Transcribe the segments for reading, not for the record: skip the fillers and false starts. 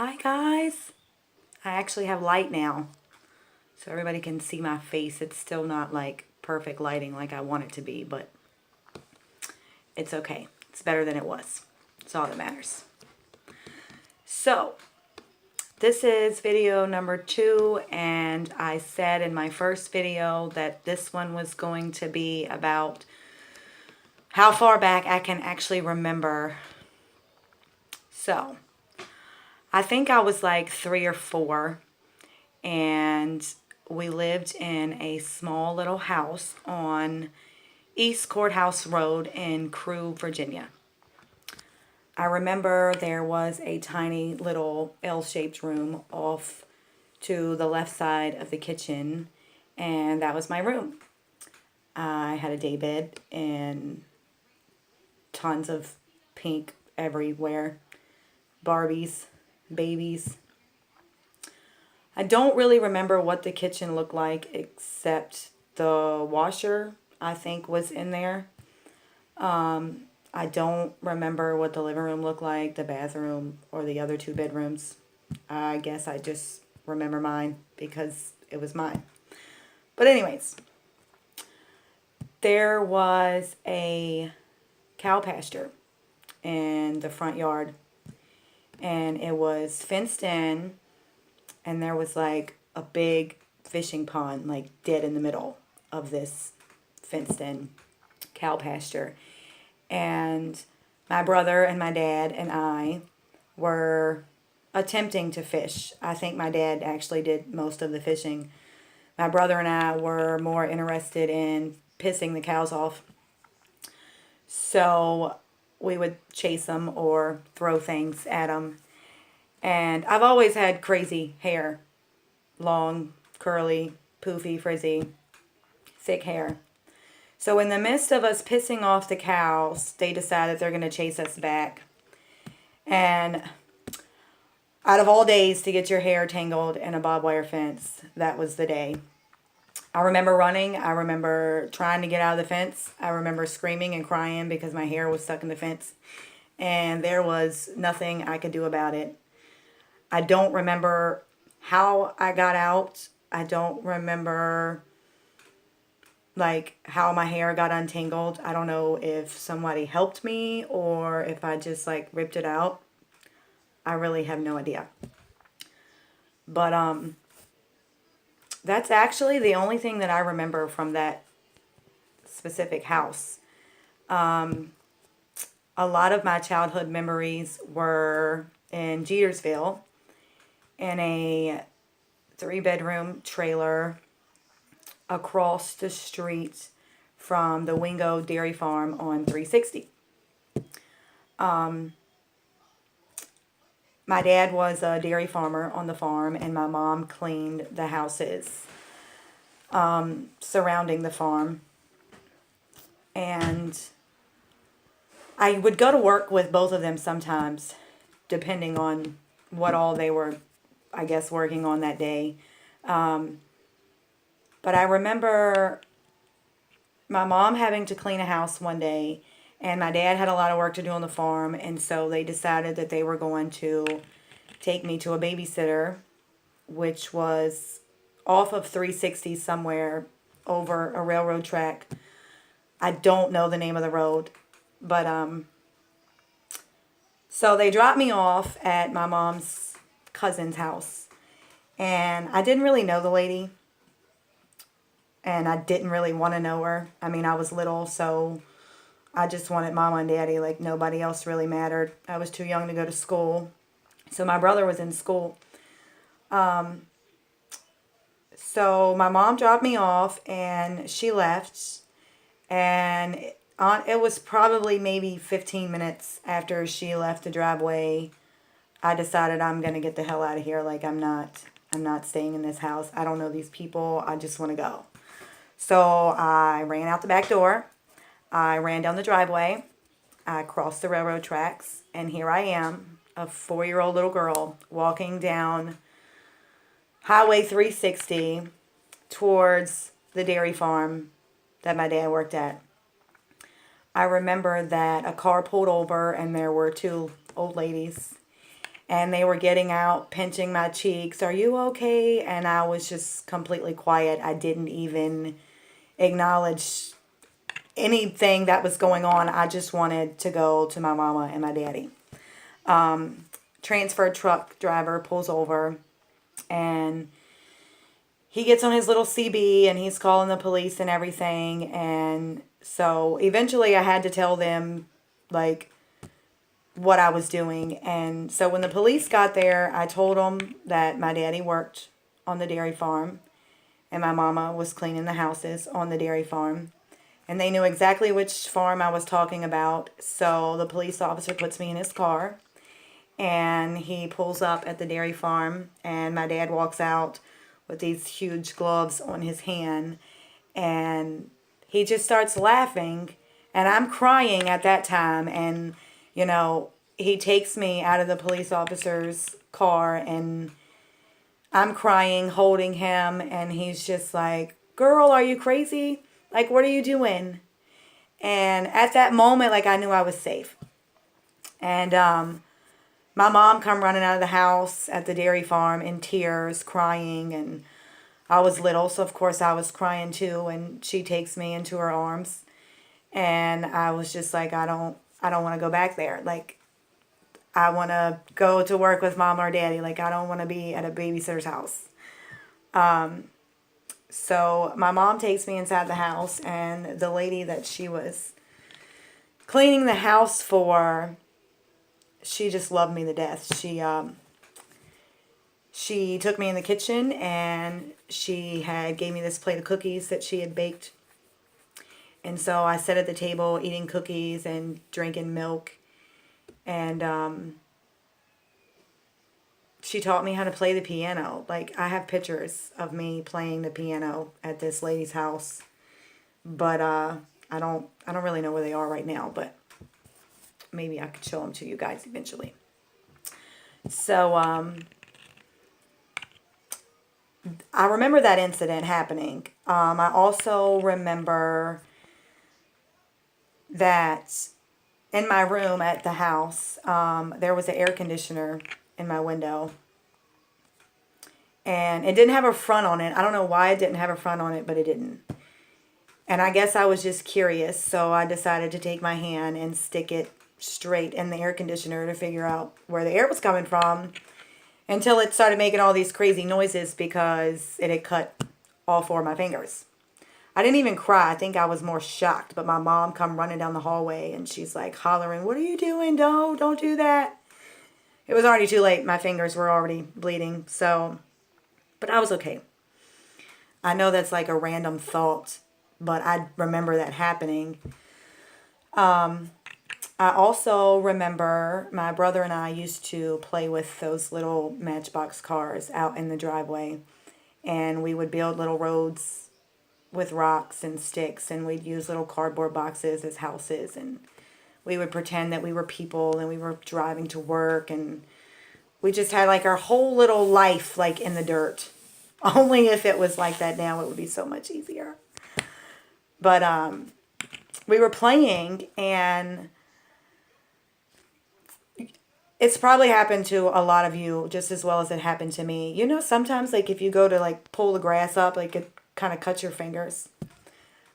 Hi guys. I actually have light now, so everybody can see my face. It's still not like perfect lighting like I want it to be, but it's okay. It's better than it was. It's all that matters. So, this is video number 2, and I said in my first video that this one was going to be about how far back I can actually remember. So, I think I was like 3 or 4, and we lived in a small little house on East Courthouse Road in Crewe, Virginia. I remember there was a tiny little L-shaped room off to the left side of the kitchen, and that was my room. I had a day bed and tons of pink everywhere, Barbies, babies. I don't really remember what the kitchen looked like except the washer, I think, was in there. I don't remember what the living room looked like, the bathroom, or the other 2 bedrooms. I guess I just remember mine because it was mine. But anyways, there was a cow pasture in the front yard, and it was fenced in, and there was like a big fishing pond like dead in the middle of this fenced in cow pasture. And my brother and my dad and I were attempting to fish. I think my dad actually did most of the fishing. My brother and I were more interested in pissing the cows off. So we would chase them or throw things at them. And I've always had crazy hair. Long, curly, poofy, frizzy, thick hair. So in the midst of us pissing off the cows, they decided they're going to chase us back. And out of all days to get your hair tangled in a barbed wire fence, that was the day. I remember running. I remember trying to get out of the fence. I remember screaming and crying because my hair was stuck in the fence. And there was nothing I could do about it. I don't remember how I got out. I don't remember like how my hair got untangled. I don't know if somebody helped me or if I just like ripped it out. I really have no idea. But that's actually the only thing that I remember from that specific house. A lot of my childhood memories were in Jetersville in a 3-bedroom trailer across the street from the Wingo Dairy Farm on 360. My dad was a dairy farmer on the farm, and my mom cleaned the houses surrounding the farm. And I would go to work with both of them sometimes, depending on what all they were, I guess, working on that day. But I remember my mom having to clean a house one day, and my dad had a lot of work to do on the farm, and so they decided that they were going to take me to a babysitter, which was off of 360 somewhere over a railroad track. I don't know the name of the road, but so they dropped me off at my mom's cousin's house, and I didn't really know the lady. And I didn't really want to know her. I mean, I was little, so I just wanted mama and daddy. Like, nobody else really mattered. I was too young to go to school. So my brother was in school. So my mom dropped me off, and she left. And it was probably maybe 15 minutes after she left the driveway, I decided I'm going to get the hell out of here. Like, I'm not staying in this house. I don't know these people. I just want to go. So I ran out the back door, I ran down the driveway, I crossed the railroad tracks, and here I am, a 4-year-old little girl, walking down Highway 360 towards the dairy farm that my dad worked at. I remember that a car pulled over, and there were 2 old ladies, and they were getting out, pinching my cheeks. Are you okay? And I was just completely quiet. I didn't even acknowledge anything that was going on. I just wanted to go to my mama and my daddy. Transfer truck driver pulls over, and he gets on his little CB, and he's calling the police and everything. And so eventually I had to tell them, like, what I was doing. And so when the police got there, I told them that my daddy worked on the dairy farm and my mama was cleaning the houses on the dairy farm. And they knew exactly which farm I was talking about. So the police officer puts me in his car, and he pulls up at the dairy farm, and my dad walks out with these huge gloves on his hand, and he just starts laughing, and I'm crying at that time. And he takes me out of the police officer's car, and I'm crying, holding him, and he's just like, "Girl, are you crazy? Like, what are you doing?" And at that moment, like, I knew I was safe. And my mom come running out of the house at the dairy farm in tears, crying, and I was little, so of course I was crying too. And she takes me into her arms, and I was just like, I don't want to go back there. Like, I want to go to work with mom or daddy. Like, I don't want to be at a babysitter's house. So my mom takes me inside the house, and the lady that she was cleaning the house for, she just loved me to death. She took me in the kitchen, and she gave me this plate of cookies that she had baked. And so I sat at the table eating cookies and drinking milk. And she taught me how to play the piano. Like, I have pictures of me playing the piano at this lady's house. But I don't really know where they are right now, but maybe I could show them to you guys eventually. So I remember that incident happening. I also remember that in my room at the house, there was an air conditioner in my window. And it didn't have a front on it. I don't know why it didn't have a front on it, but it didn't. And I guess I was just curious, so I decided to take my hand and stick it straight in the air conditioner to figure out where the air was coming from, until it started making all these crazy noises because it had cut all 4 of my fingers. I didn't even cry. I think I was more shocked. But my mom come running down the hallway, and she's like hollering, "What are you doing? Don't do that." It was already too late. My fingers were already bleeding. So, but I was okay. I know that's like a random thought, but I remember that happening. I also remember my brother and I used to play with those little Matchbox cars out in the driveway. And we would build little roads with rocks and sticks, and we'd use little cardboard boxes as houses, and we would pretend that we were people and we were driving to work, and we just had like our whole little life like in the dirt. Only if it was like that now, it would be so much easier. But we were playing, and it's probably happened to a lot of you just as well as it happened to me. Sometimes like if you go to like pull the grass up, like it kind of cuts your fingers.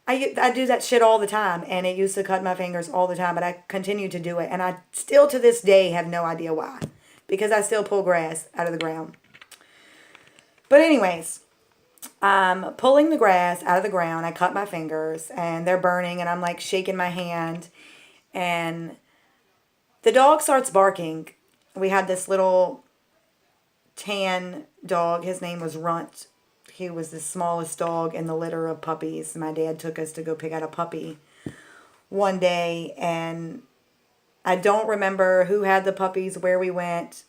I do that shit all the time, and it used to cut my fingers all the time, but I continue to do it, and I still to this day have no idea why, because I still pull grass out of the ground. But anyways, I'm pulling the grass out of the ground. I cut my fingers, and they're burning, and I'm like shaking my hand, and the dog starts barking. We had this little tan dog. His name was Runt. He was the smallest dog in the litter of puppies. My dad took us to go pick out a puppy one day, and I don't remember who had the puppies, where we went,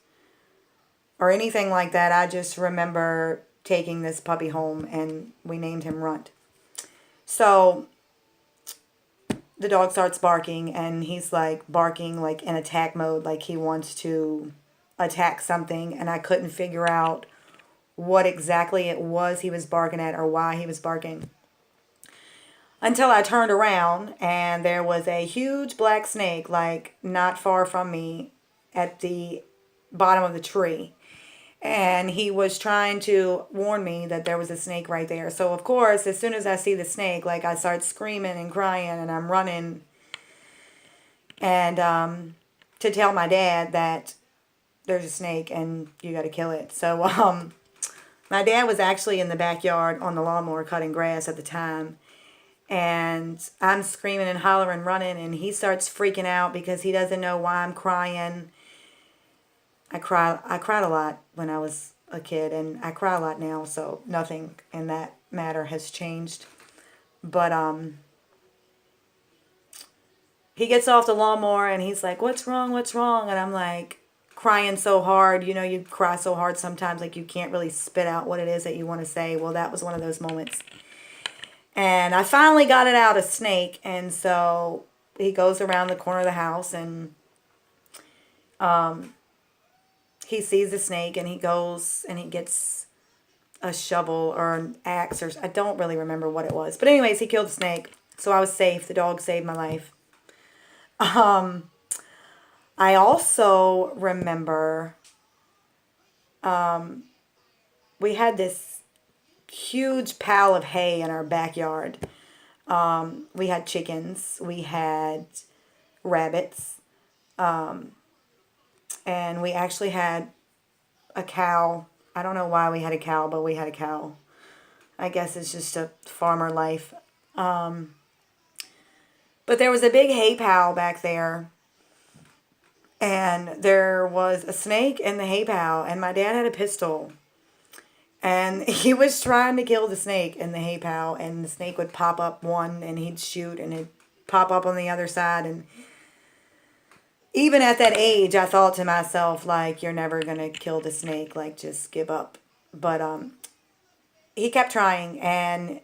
or anything like that. I just remember taking this puppy home, and we named him Runt. So the dog starts barking, and he's like barking like in attack mode, like he wants to attack something, and I couldn't figure out what exactly it was he was barking at or why he was barking. Until I turned around, and there was a huge black snake like not far from me at the bottom of the tree. And he was trying to warn me that there was a snake right there. So, of course, as soon as I see the snake, like, I start screaming and crying, and I'm running and to tell my dad that there's a snake and you got to kill it. So, my dad was actually in the backyard on the lawnmower cutting grass at the time. And I'm screaming and hollering, running, and he starts freaking out because he doesn't know why I'm crying. I cried a lot when I was a kid, and I cry a lot now, so nothing in that matter has changed. But he gets off the lawnmower and he's like, "What's wrong? What's wrong?" And I'm like crying so hard. You know, you cry so hard sometimes like you can't really spit out what it is that you want to say. Well, that was one of those moments. And I finally got it out, a snake, and so he goes around the corner of the house and he sees the snake and he goes and he gets a shovel or an axe, or I don't really remember what it was. But anyways, he killed the snake. So I was safe. The dog saved my life. I also remember we had this huge pile of hay in our backyard. We had chickens. We had rabbits. And we actually had a cow. I don't know why we had a cow, but we had a cow. I guess it's just a farmer life. But there was a big hay pile back there. And there was a snake in the hay pile. And my dad had a pistol. And he was trying to kill the snake in the hay pile. And the snake would pop up one and he'd shoot. And it'd pop up on the other side. And even at that age, I thought to myself, like, you're never going to kill the snake. Like, just give up. But he kept trying, and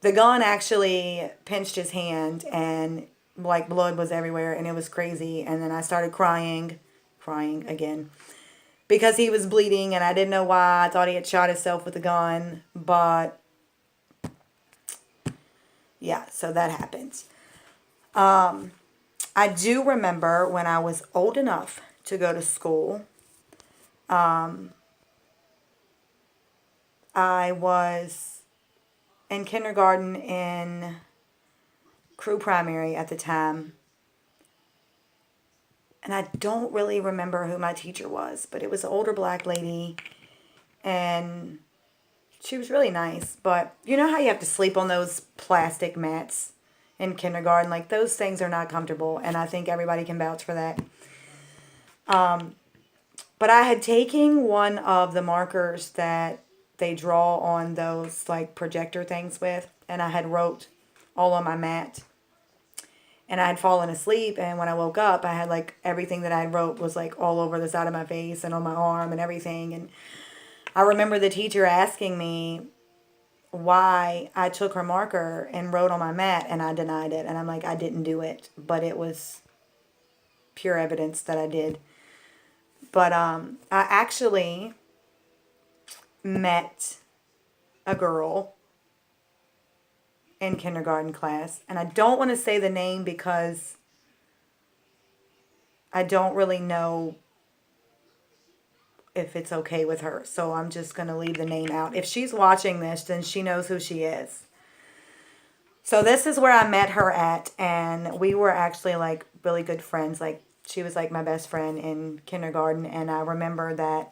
the gun actually pinched his hand, and, like, blood was everywhere, and it was crazy. And then I started crying again, because he was bleeding, and I didn't know why. I thought he had shot himself with a gun, but, yeah, so that happened. I do remember when I was old enough to go to school, I was in kindergarten in Crew Primary at the time. And I don't really remember who my teacher was, but it was an older black lady, and she was really nice. But you know how you have to sleep on those plastic mats in kindergarten? Like, those things are not comfortable, and I think everybody can vouch for that. But I had taken one of the markers that they draw on those, like, projector things with, and I had wrote all on my mat. And I had fallen asleep, and when I woke up, I had, like, everything that I wrote was, like, all over the side of my face and on my arm and everything. And I remember the teacher asking me why I took her marker and wrote on my mat, and I denied it. And I'm like, I didn't do it, but it was pure evidence that I did. But I actually met a girl in kindergarten class, and I don't want to say the name because I don't really know if it's okay with her, so I'm just going to leave the name out. If she's watching this, then she knows who she is. So this is where I met her at, and we were actually, like, really good friends. Like, she was, like, my best friend in kindergarten, and I remember that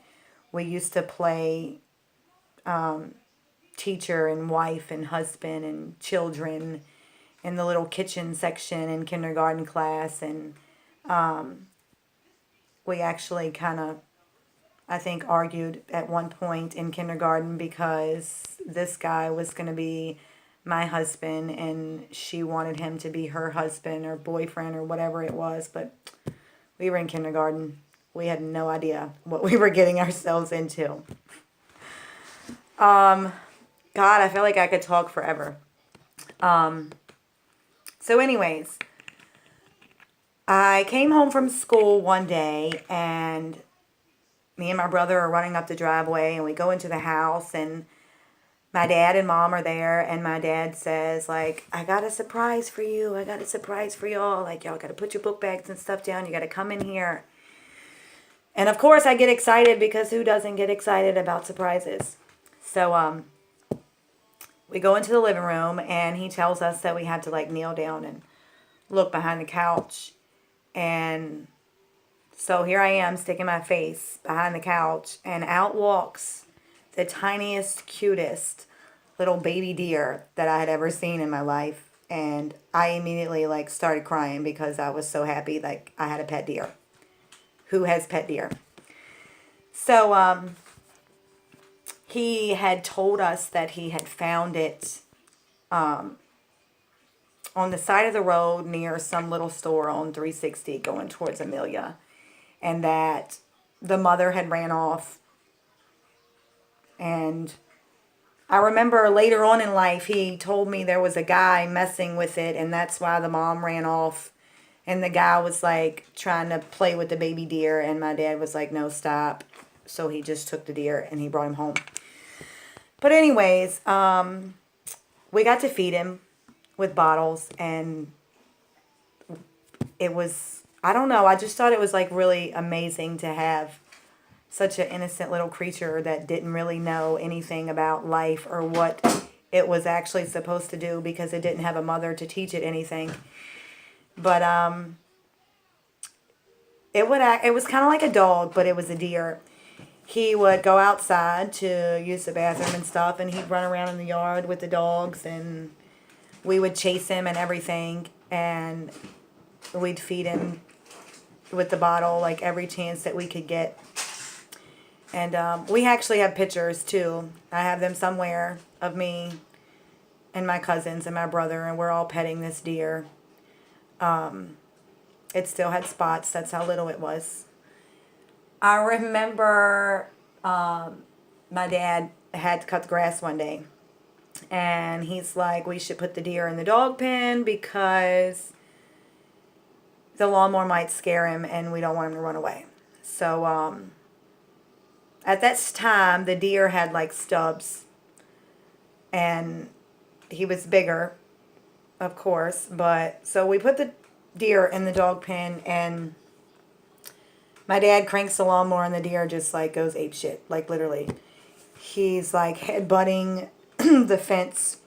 we used to play teacher and wife and husband and children in the little kitchen section in kindergarten class. And we actually kind of, I think, argued at one point in kindergarten because this guy was going to be my husband and she wanted him to be her husband or boyfriend or whatever it was. But we were in kindergarten. We had no idea what we were getting ourselves into. God, I feel like I could talk forever. So anyways, I came home from school one day, and me and my brother are running up the driveway, and we go into the house, and my dad and mom are there, and my dad says, like, I got a surprise for you. I got a surprise for y'all. Like, y'all got to put your book bags and stuff down. You got to come in here. And of course I get excited because who doesn't get excited about surprises? So we go into the living room and he tells us that we have to like kneel down and look behind the couch. And so here I am sticking my face behind the couch and out walks the tiniest, cutest little baby deer that I had ever seen in my life. And I immediately like started crying because I was so happy like I had a pet deer. Who has pet deer? So he had told us that he had found it on the side of the road near some little store on 360 going towards Amelia. And that the mother had ran off. And I remember later on in life, he told me there was a guy messing with it, and that's why the mom ran off. And the guy was like trying to play with the baby deer, and my dad was like, no, stop. So he just took the deer and he brought him home. But anyways, we got to feed him with bottles, and it was, I don't know, I just thought it was like really amazing to have such an innocent little creature that didn't really know anything about life or what it was actually supposed to do because it didn't have a mother to teach it anything. But it was kind of like a dog, but it was a deer. He would go outside to use the bathroom and stuff, and he'd run around in the yard with the dogs, and we would chase him and everything, and we'd feed him with the bottle like every chance that we could get. And we actually have pictures too. I have them somewhere of me and my cousins and my brother, and we're all petting this deer. It still had spots. That's how little it was. I remember my dad had to cut the grass one day. And he's like, we should put the deer in the dog pen because the lawnmower might scare him and we don't want him to run away. So at that time, the deer had like stubs. And he was bigger, of course. But so we put the deer in the dog pen, and my dad cranks the lawnmower and the deer just like goes apeshit, like literally. He's like headbutting the fence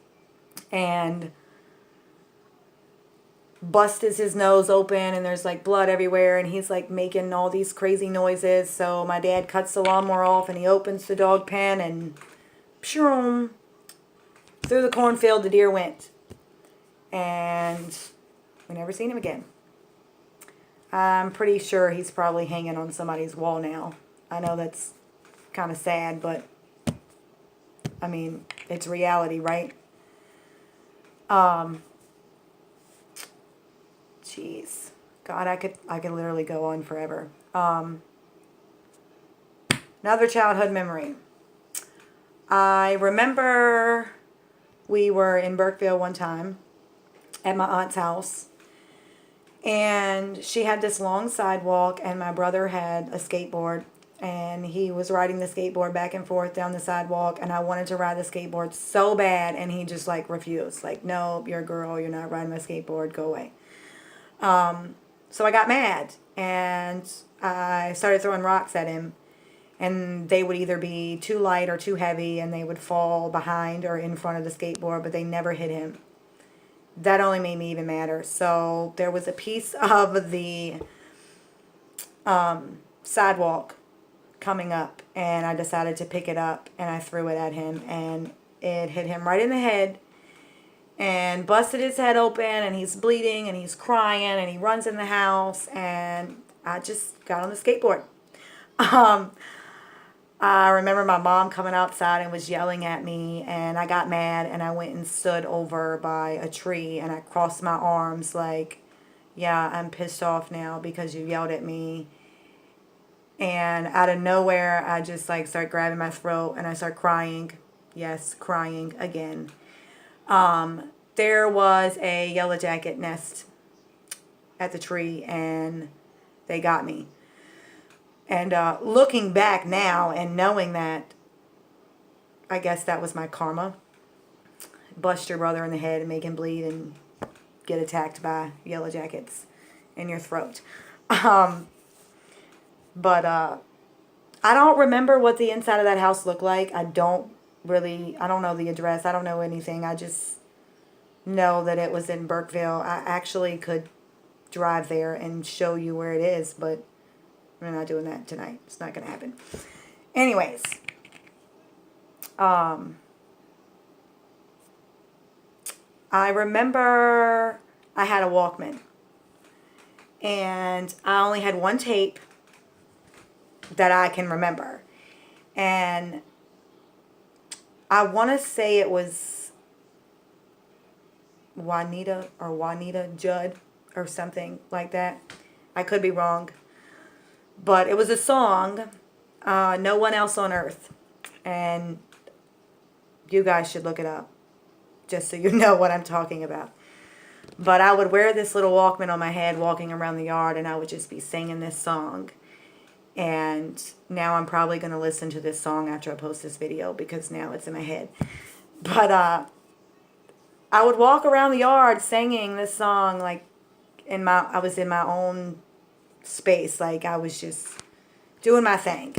and busted his nose open, and there's like blood everywhere, and he's like making all these crazy noises. So my dad cuts the lawnmower off and he opens the dog pen, and pshoom, through the cornfield the deer went. And we never seen him again. I'm pretty sure he's probably hanging on somebody's wall now. I know that's kind of sad, but I mean, it's reality, right? Jeez. God, I could literally go on forever. Another childhood memory. I remember we were in Burkeville one time at my aunt's house, and she had this long sidewalk, and my brother had a skateboard, and he was riding the skateboard back and forth down the sidewalk, and I wanted to ride the skateboard so bad, and he just like refused. Like, no, you're a girl, you're not riding my skateboard, go away. So I got mad, and I started throwing rocks at him, and they would either be too light or too heavy, and they would fall behind or in front of the skateboard, but they never hit him. That only made me even madder. So there was a piece of the sidewalk coming up, and I decided to pick it up, and I threw it at him, and it hit him right in the head and busted his head open, and he's bleeding and he's crying, and he runs in the house, and I just got on the skateboard. I remember my mom coming outside and was yelling at me, and I got mad, and I went and stood over by a tree, and I crossed my arms like, yeah, I'm pissed off now because you yelled at me. And out of nowhere, I just like start grabbing my throat, and I start crying. Yes, crying again. There was a yellow jacket nest at the tree, and they got me. And looking back now and knowing that, I guess that was my karma. Bust your brother in the head and make him bleed and get attacked by yellow jackets in your throat. But I don't remember what the inside of that house looked like. I don't know the address. I don't know anything. I just know that it was in Burkeville. I actually could drive there and show you where it is, but we're not doing that tonight. It's not going to happen. Anyways, I remember I had a Walkman, and I only had one tape that I can remember, and I want to say it was Juanita Judd or something like that. I could be wrong, but it was a song, No One Else on Earth, and you guys should look it up just so you know what I'm talking about. But I would wear this little Walkman on my head walking around the yard, and I would just be singing this song. And now I'm probably going to listen to this song after I post this video because now it's in my head. But I would walk around the yard singing this song like I was in my own space. Like I was just doing my thing.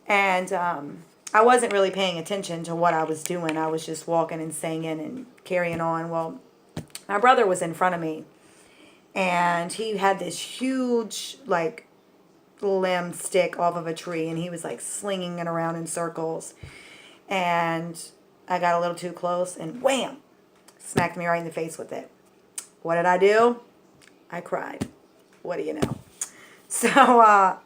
And I wasn't really paying attention to what I was doing. I was just walking and singing and carrying on. Well, my brother was in front of me, and he had this huge, like, limb stick off of a tree, and he was, like, slinging it around in circles. And I got a little too close, and wham! Smacked me right in the face with it. What did I do? I cried. What do you know? So,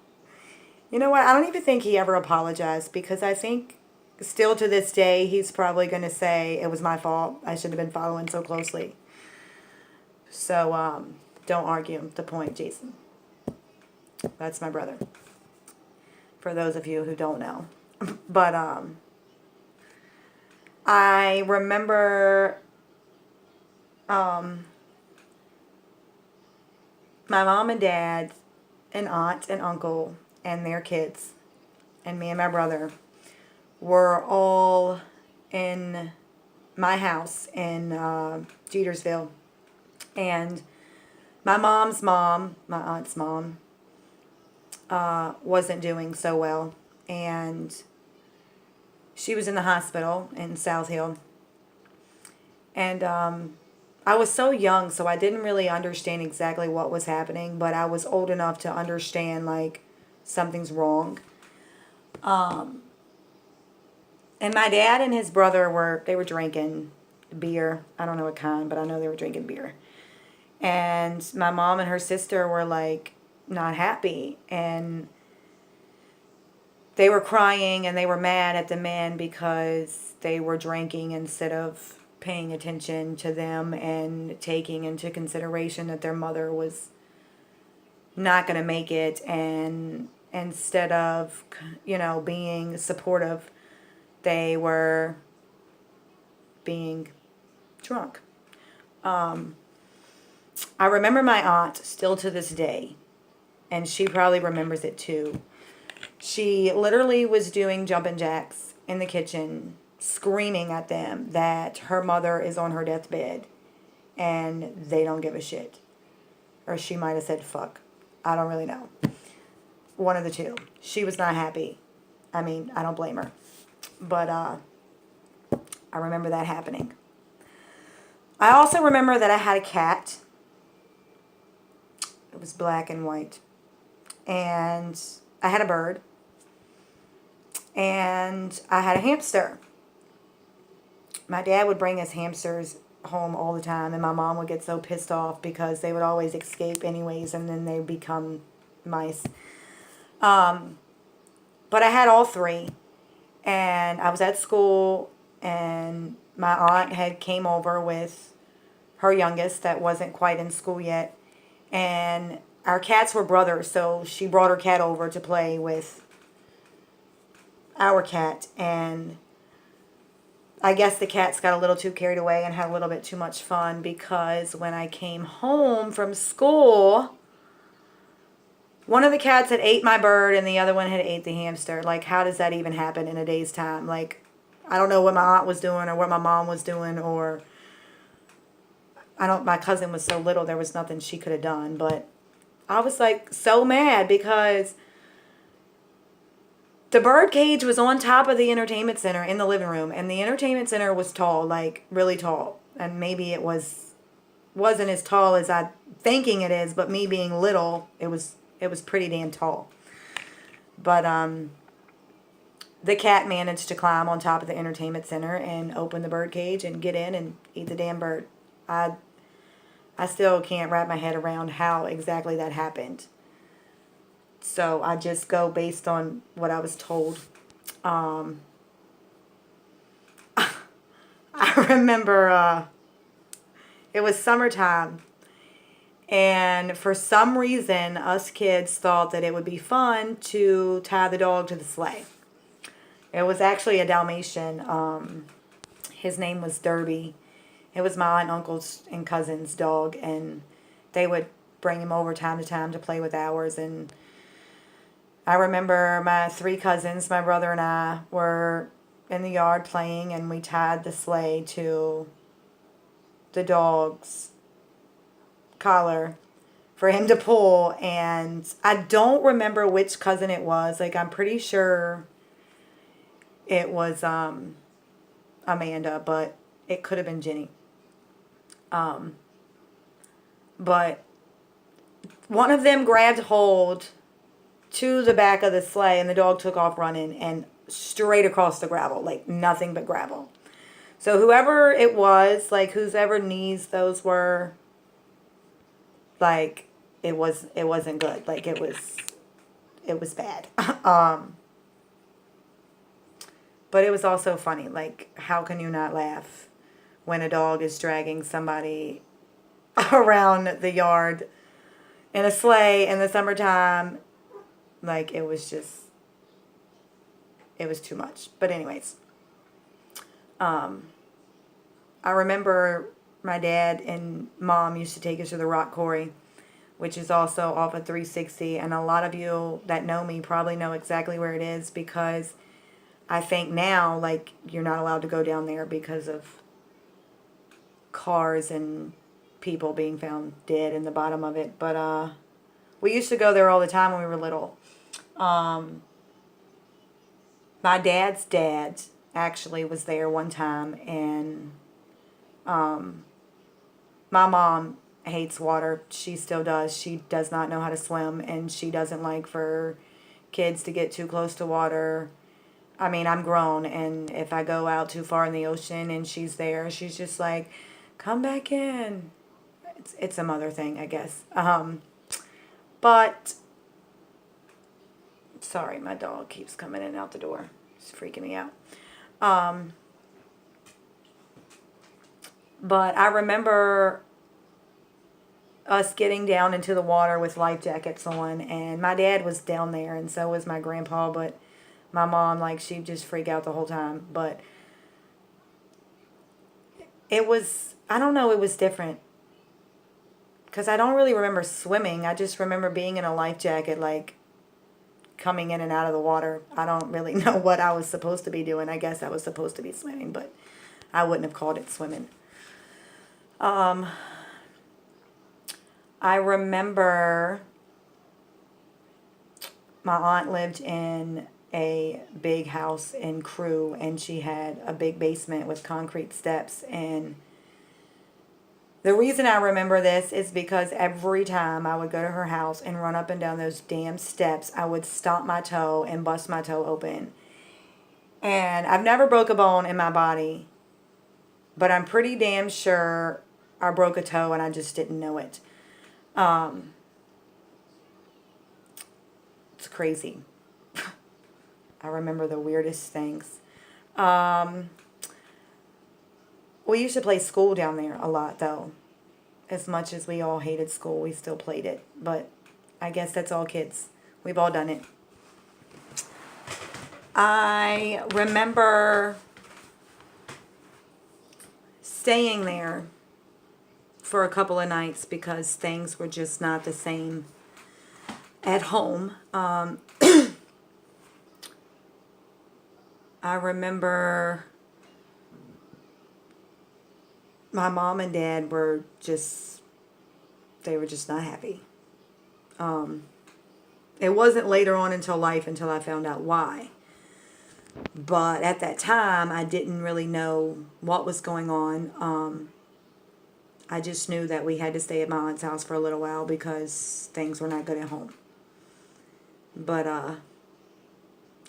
you know what? I don't even think he ever apologized, because I think still to this day, he's probably going to say it was my fault. I shouldn't have been following so closely. So, don't argue the point, Jason. That's my brother. For those of you who don't know. But, I remember, my mom and dad and aunt and uncle and their kids and me and my brother were all in my house in, Jetersville. And my mom's mom, my aunt's mom, wasn't doing so well. And she was in the hospital in South Hill. And I was so young, so I didn't really understand exactly what was happening. But I was old enough to understand, like, something's wrong. And my dad and his brother were drinking beer. I don't know what kind, but I know they were drinking beer. And my mom and her sister were, like, not happy. And they were crying and they were mad at the men because they were drinking instead of paying attention to them and taking into consideration that their mother was not going to make it. And instead of, being supportive, they were being drunk. I remember my aunt still to this day, and she probably remembers it too. She literally was doing jumping jacks in the kitchen, screaming at them that her mother is on her deathbed and they don't give a shit. Or she might have said fuck. I don't really know. One of the two. She was not happy. I mean, I don't blame her. But I remember that happening. I also remember that I had a cat. It was black and white. And I had a bird. And I had a hamster. My dad would bring us hamsters home all the time, and my mom would get so pissed off because they would always escape anyways, and then they become mice. But I had all three, and I was at school, and my aunt had came over with her youngest that wasn't quite in school yet, and our cats were brothers, so she brought her cat over to play with our cat, and I guess the cats got a little too carried away and had a little bit too much fun, because when I came home from school, one of the cats had ate my bird and the other one had ate the hamster. Like, how does that even happen in a day's time? Like, I don't know what my aunt was doing or what my mom was doing, or my cousin was so little there was nothing she could have done. But I was like so mad because The bird cage was on top of the entertainment center in the living room, and the entertainment center was tall, like really tall. And maybe it wasn't as tall as I thinking it is, but me being little, it was pretty damn tall. But the cat managed to climb on top of the entertainment center and open the bird cage and get in and eat the damn bird. I still can't wrap my head around how exactly that happened. So I just go based on what I was told. I remember it was summertime, and for some reason us kids thought that it would be fun to tie the dog to the sleigh. It was actually a Dalmatian. His name was Derby. It was my aunt, uncle's, and cousin's dog, and they would bring him over time to time to play with ours. And I remember my 3 cousins, my brother and I, were in the yard playing, and we tied the sleigh to the dog's collar for him to pull. And I don't remember which cousin it was. Like, I'm pretty sure it was Amanda, but it could have been Jenny. But one of them grabbed hold to the back of the sleigh, and the dog took off running and straight across the gravel, like nothing but gravel. So whoever it was, like whoever knees those were, like it wasn't good. Like it was bad. But it was also funny. Like, how can you not laugh when a dog is dragging somebody around the yard in a sleigh in the summertime? Like, it was too much. But anyways, I remember my dad and mom used to take us to the Rock Quarry, which is also off of 360. And a lot of you that know me probably know exactly where it is, because I think now, like, you're not allowed to go down there because of cars and people being found dead in the bottom of it. But we used to go there all the time when we were little. My dad's dad actually was there one time, and my mom hates water. She still does. She does not know how to swim, and she doesn't like for kids to get too close to water. I mean, I'm grown, and if I go out too far in the ocean and she's there, she's just like, come back in. It's a mother thing, I guess. But, sorry, my dog keeps coming in and out the door. It's freaking me out. But I remember us getting down into the water with life jackets on, and my dad was down there, and so was my grandpa, but my mom, like, she'd just freak out the whole time. But it was, I don't know, it was different. Because I don't really remember swimming. I just remember being in a life jacket, like, coming in and out of the water. I don't really know what I was supposed to be doing. I guess I was supposed to be swimming, but I wouldn't have called it swimming. I remember my aunt lived in a big house in Crew, and she had a big basement with concrete steps. And the reason I remember this is because every time I would go to her house and run up and down those damn steps, I would stomp my toe and bust my toe open. And I've never broke a bone in my body, but I'm pretty damn sure I broke a toe and I just didn't know it. It's crazy. I remember the weirdest things. We used to play school down there a lot, though. As much as we all hated school, we still played it. But I guess that's all kids. We've all done it. I remember staying there for a couple of nights because things were just not the same at home. I remember my mom and dad were just not happy. It wasn't later on until I found out why. But at that time, I didn't really know what was going on. I just knew that we had to stay at my aunt's house for a little while because things were not good at home. But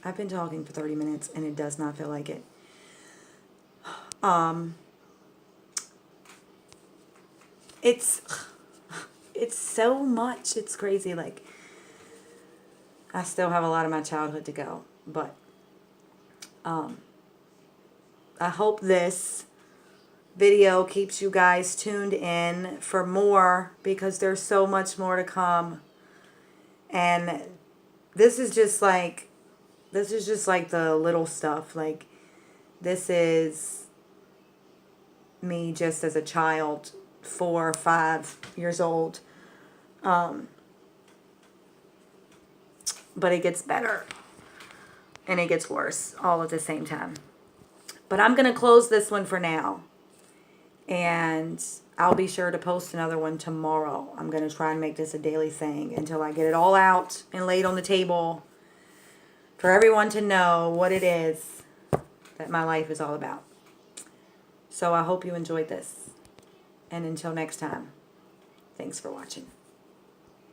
I've been talking for 30 minutes and it does not feel like it. It's so much. It's crazy. Like, I still have a lot of my childhood to go, but I hope this video keeps you guys tuned in for more, because there's so much more to come. And this is just like the little stuff. Like, this is me just as a child, 4 or 5 years old. But it gets better and it gets worse all at the same time. But I'm going to close this one for now. And I'll be sure to post another one tomorrow. I'm going to try and make this a daily thing until I get it all out and laid on the table for everyone to know what it is that my life is all about. So I hope you enjoyed this. And until next time, thanks for watching.